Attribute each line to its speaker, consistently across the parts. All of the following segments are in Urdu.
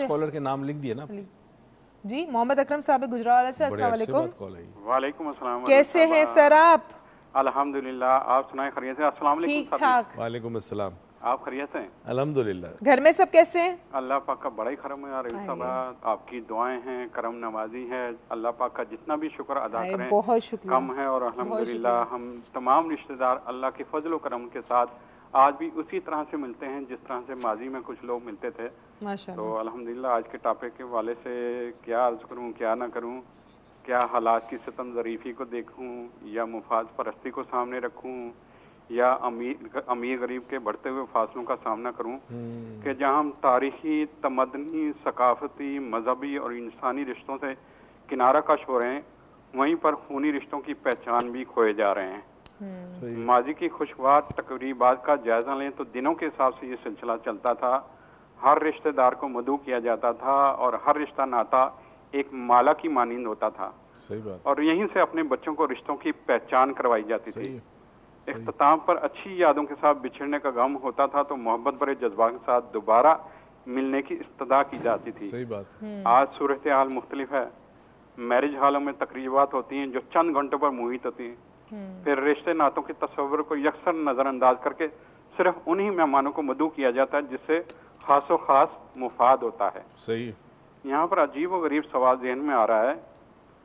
Speaker 1: 5 کالر کے نام لکھ دیے نا
Speaker 2: جی محمد اکرم صاحب گجرات سے، السلام علیکم۔
Speaker 3: وعلیکم السلام،
Speaker 2: کیسے ہیں سر آپ؟
Speaker 3: الحمدللہ، آپ سنائیں خیریت سے؟ السلام علیکم۔
Speaker 2: ٹھیک ٹھاک،
Speaker 1: وعلیکم السلام،
Speaker 3: آپ خیریت سے؟
Speaker 1: الحمدللہ۔
Speaker 2: گھر میں سب کیسے ہیں؟
Speaker 3: اللہ پاک کا بڑا ہی کرم ہے رئیس صاحب، آپ کی دعائیں ہیں، کرم نوازی ہے، اللہ پاک کا جتنا بھی شکر ادا کریں
Speaker 2: بہت شکریہ،
Speaker 3: کم ہے، اور الحمدللہ ہم تمام رشتہ دار اللہ کے فضل و کرم کے ساتھ آج بھی اسی طرح سے ملتے ہیں جس طرح سے ماضی میں کچھ لوگ ملتے تھے۔ تو الحمدللہ آج کے ٹاپک کے والے سے کیا عرض کروں، کیا نہ کروں، کیا حالات کی ستم ظریفی کو دیکھوں یا مفاد پرستی کو سامنے رکھوں یا امیر غریب کے بڑھتے ہوئے فاصلوں کا سامنا کروں، کہ جہاں ہم تاریخی، تمدنی، ثقافتی، مذہبی اور انسانی رشتوں سے کنارہ کش ہو رہے ہیں، وہیں پر خونی رشتوں کی پہچان بھی کھوئے جا رہے ہیں۔ ماضی کی خوشگوار تقریبات کا جائزہ لیں تو دنوں کے حساب سے یہ سلسلہ چلتا تھا، ہر رشتہ دار کو مدعو کیا جاتا تھا اور ہر رشتہ ناتا ایک مالا کی مانند ہوتا تھا، اور یہیں سے اپنے بچوں کو رشتوں کی پہچان کروائی جاتی تھی۔ اختتام پر اچھی یادوں کے ساتھ بچھڑنے کا غم ہوتا تھا تو محبت بھرے جذبات کے ساتھ دوبارہ ملنے کی استدعا کی جاتی تھی۔ آج صورتحال مختلف ہے، میرج ہالوں میں تقریبات ہوتی ہیں جو چند گھنٹوں پر محیط ہوتی ہیں، پھر رشتے ناتوں کے تصور کو یکسر نظر انداز کر کے صرف انہی مہمانوں کو مدعو کیا جاتا ہے جس سے خاص و خاص مفاد ہوتا ہے۔
Speaker 1: صحیح۔
Speaker 3: یہاں پر عجیب و غریب سوال ذہن میں آ رہا ہے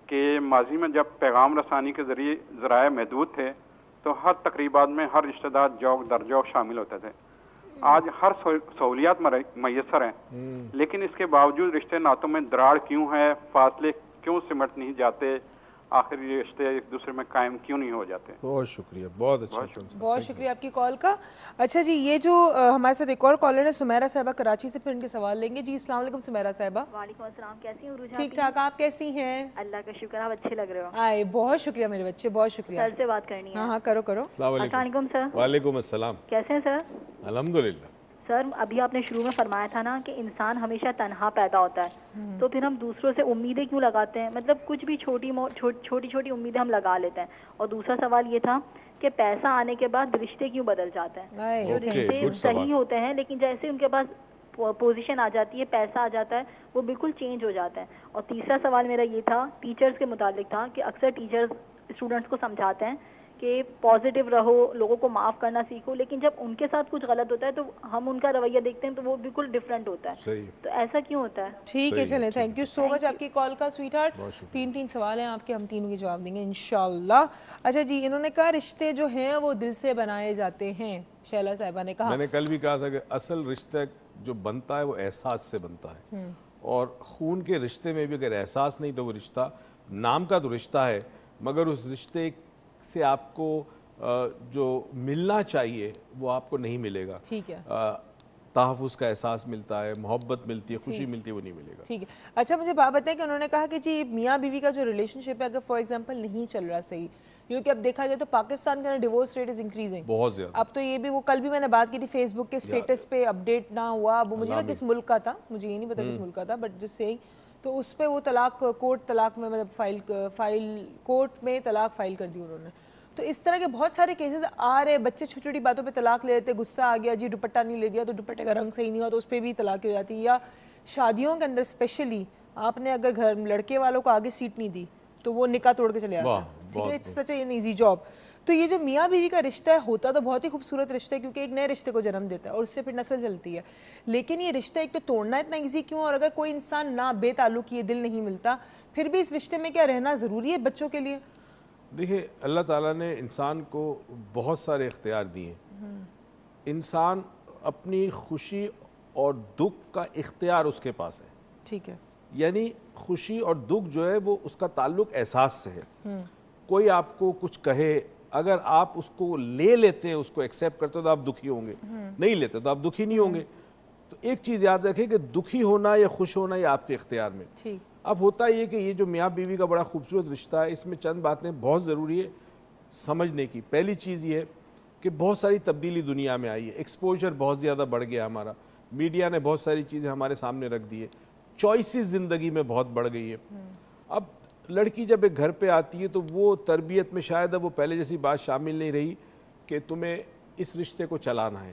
Speaker 3: کہ ماضی میں جب پیغام رسانی کے ذریعے ذرائع محدود تھے تو ہر تقریبات میں ہر رشتہ دار جوک در جوک شامل ہوتے تھے۔ آج ہر سہولیات میسر ہیں، لیکن اس کے باوجود رشتے ناتوں میں دراڑ کیوں ہے، فاصلے کیوں سمٹ نہیں جاتے، آخر یہ رشتے ایک دوسرے میں قائم کیوں نہیں ہو جاتے؟
Speaker 1: بہت شکریہ، بہت اچھا،
Speaker 2: بہت شکریہ آپ کی کال کا۔ اچھا جی، یہ جو ہمارے ساتھ ایک اور کالر ہے سمیرہ صاحبہ کراچی سے، پھر ان کے سوال لیں گے۔ جی السلام علیکم سمیرہ صاحبہ۔
Speaker 4: وعلیکم السلام، کیسی ہیں؟
Speaker 2: ٹھیک ٹھاک، آپ کیسی ہیں؟
Speaker 4: اللہ کا شکر، آپ اچھے لگ رہے ہو۔
Speaker 2: آئے بہت شکریہ میرے بچے، بہت شکریہ۔
Speaker 4: سر سے بات کرنی ہے۔
Speaker 2: ہاں کرو کرو۔
Speaker 1: السلام
Speaker 4: علیکم سر۔
Speaker 1: وعلیکم السلام،
Speaker 4: کیسے ہیں سر؟
Speaker 1: الحمدللہ۔
Speaker 4: سر ابھی آپ نے شروع میں فرمایا تھا نا کہ انسان ہمیشہ تنہا پیدا ہوتا ہے، تو پھر ہم دوسروں سے امیدیں کیوں لگاتے ہیں؟ مطلب کچھ بھی چھوٹی چھوٹی امیدیں ہم لگا لیتے ہیں۔ اور دوسرا سوال یہ تھا کہ پیسہ آنے کے بعد رشتے کیوں بدل جاتے ہیں؟ جو رشتے صحیح ہوتے ہیں لیکن جیسے ان کے پاس پوزیشن آ جاتی ہے، پیسہ آ جاتا ہے، وہ بالکل چینج ہو جاتا ہے۔ اور تیسرا سوال میرا یہ تھا، ٹیچرز کے متعلق تھا کہ اکثر ٹیچرز اسٹوڈنٹس کو سمجھاتے ہیں کہ پازیٹیو رہو، لوگوں کو معاف کرنا سیکھو، لیکن جب ان کے ساتھ کچھ غلط ہوتا ہے تو ہم ان کا رویہ دیکھتے ہیں تو وہ بالکل ڈفرینٹ ہوتا ہے۔ تو ایسا کیوں ہوتا ہے؟
Speaker 2: ٹھیک ہے، چلیں، تھینک یو سو مچ آپ کی کال کا سویٹ ہارٹ۔ تین سوال ہیں آپ کے، ہم تینوں کے جواب دیں گے انشاءاللہ۔ اچھا جی، انہوں نے کہا رشتے جو ہیں وہ دل سے بنائے جاتے ہیں، شیلا صاحبہ نے کہا۔
Speaker 1: میں نے کل بھی کہا تھا کہ اصل رشتہ جو بنتا ہے وہ احساس سے بنتا ہے، اور خون کے رشتے میں بھی اگر احساس نہیں تو وہ رشتہ نام کا تو رشتہ ہے، مگر اس رشتے سے آپ کو جو ملنا چاہیے وہ آپ کو نہیں ملے گا۔
Speaker 2: ٹھیک ہے،
Speaker 1: تحفظ کا احساس ملتا ہے، محبت ملتی ہے، خوشی ملتی ہے، وہ نہیں ملے گا۔
Speaker 2: ٹھیک ہے۔ اچھا مجھے بات بتائیں کہ انہوں نے کہا کہ جی میاں بیوی کا جو ریلیشن شپ ہے اگر فار ایگزامپل نہیں چل رہا صحیح، کیونکہ اب دیکھا جائے تو پاکستان کا ڈیورس ریٹ از انکریزنگ
Speaker 1: بہت زیادہ۔
Speaker 2: اب تو یہ بھی، وہ کل بھی میں نے بات کی تھی فیس بک کے اسٹیٹس پہ اپڈیٹ نہ ہوا، اب مجھے کس ملک کا تھا، مجھے یہ نہیں پتا کس ملک کا تھا، بٹ جس سے تو اس پہ وہ طلاق کورٹ طلاق میں مطلب کورٹ میں طلاق فائل کر دی انہوں نے۔ تو اس طرح کے بہت سارے کیسز آ رہے، بچے چھوٹی چھوٹی باتوں پہ طلاق لے لیتے، غصہ آ گیا جی دوپٹہ نہیں لے دیا تو دوپٹے کا رنگ صحیح نہیں ہوا تو اس پہ بھی طلاق ہو جاتی ہے، یا شادیوں کے اندر اسپیشلی آپ نے اگر گھر لڑکے والوں کو آگے سیٹ نہیں دی تو وہ نکاح توڑ کے چلے جاتے ہیں، ٹھیک ہے، it's such an easy job. تو یہ جو میاں بیوی کا رشتہ ہے ہوتا تو بہت ہی خوبصورت رشتہ ہے کیونکہ ایک نئے رشتے کو جنم دیتا ہے اور اس سے پھر نسل چلتی ہے، لیکن یہ رشتہ ایک تو توڑنا اتنا ایزی کیوں؟ اور اگر کوئی انسان نہ بے تعلق یہ دل نہیں ملتا پھر بھی اس رشتے میں کیا رہنا ضروری ہے بچوں کے لیے؟
Speaker 1: دیکھیے اللہ تعالیٰ نے انسان کو بہت سارے اختیار دیے ہیں، انسان اپنی خوشی اور دکھ کا اختیار اس کے پاس ہے،
Speaker 2: ٹھیک ہے،
Speaker 1: یعنی خوشی اور دکھ جو ہے وہ اس کا تعلق احساس سے ہے۔ کوئی آپ کو کچھ کہے، اگر آپ اس کو لے لیتے ہیں، اس کو ایکسیپٹ کرتے تو آپ دکھی ہوں گے، نہیں لیتے تو آپ دکھی نہیں ہوں گے۔ تو ایک چیز یاد رکھیں کہ دکھی ہونا یا خوش ہونا یہ آپ کے اختیار میں۔ اب ہوتا یہ کہ یہ جو میاں بیوی کا بڑا خوبصورت رشتہ ہے، اس میں چند باتیں بہت ضروری ہے سمجھنے کی۔ پہلی چیز یہ ہے کہ بہت ساری تبدیلی دنیا میں آئی ہے، ایکسپوجر بہت زیادہ بڑھ گیا ہمارا، میڈیا نے بہت ساری چیزیں ہمارے سامنے رکھ دی ہے، چوائسز زندگی میں بہت بڑھ گئی ہے۔ اب لڑکی جب ایک گھر پہ آتی ہے تو وہ تربیت میں شاید اب وہ پہلے جیسی بات شامل نہیں رہی کہ تمہیں اس رشتے کو چلانا ہے،